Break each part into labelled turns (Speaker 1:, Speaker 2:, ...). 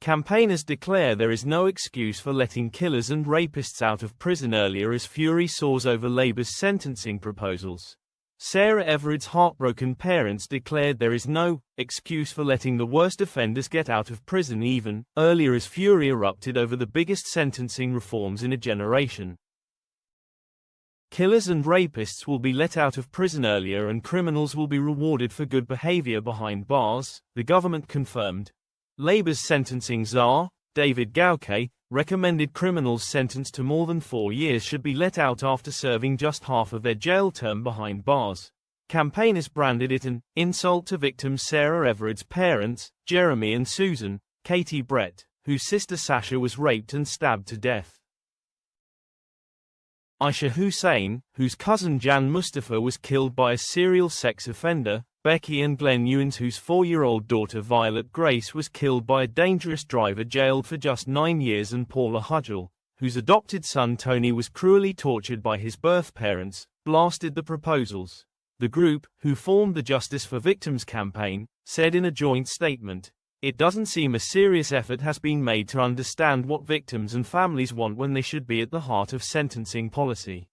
Speaker 1: Campaigners declare there is no excuse for letting killers and rapists out of prison earlier as fury soars over Labour's sentencing proposals. Sarah Everard's heartbroken parents declared there is no excuse for letting the worst offenders get out of prison even earlier as fury erupted over the biggest sentencing reforms in a generation. Killers and rapists will be let out of prison earlier and criminals will be rewarded for good behaviour behind bars, the government confirmed. Labour's sentencing czar, David Gauke, recommended criminals sentenced to more than 4 years should be let out after serving just half of their jail term behind bars. Campaigners branded it an insult to victims Sarah Everard's parents, Jeremy and Susan, Katie Brett, whose sister Sasha was raped and stabbed to death. Aisha Hussein, whose cousin Jan Mustafa was killed by a serial sex offender, Becky and Glenn Ewins, whose 4-year-old daughter Violet Grace was killed by a dangerous driver jailed for just 9 years, and Paula Hudgell, whose adopted son Tony was cruelly tortured by his birth parents, blasted the proposals. The group, who formed the Justice for Victims campaign, said in a joint statement, "It doesn't seem a serious effort has been made to understand what victims and families want when they should be at the heart of sentencing policy.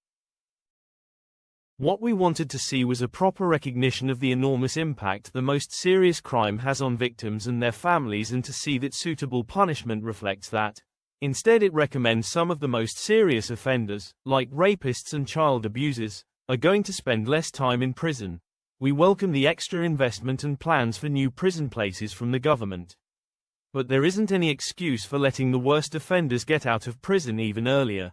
Speaker 1: What we wanted to see was a proper recognition of the enormous impact the most serious crime has on victims and their families, and to see that suitable punishment reflects that. Instead, it recommends some of the most serious offenders, like rapists and child abusers, are going to spend less time in prison. We welcome the extra investment and plans for new prison places from the government. But there isn't any excuse for letting the worst offenders get out of prison even earlier."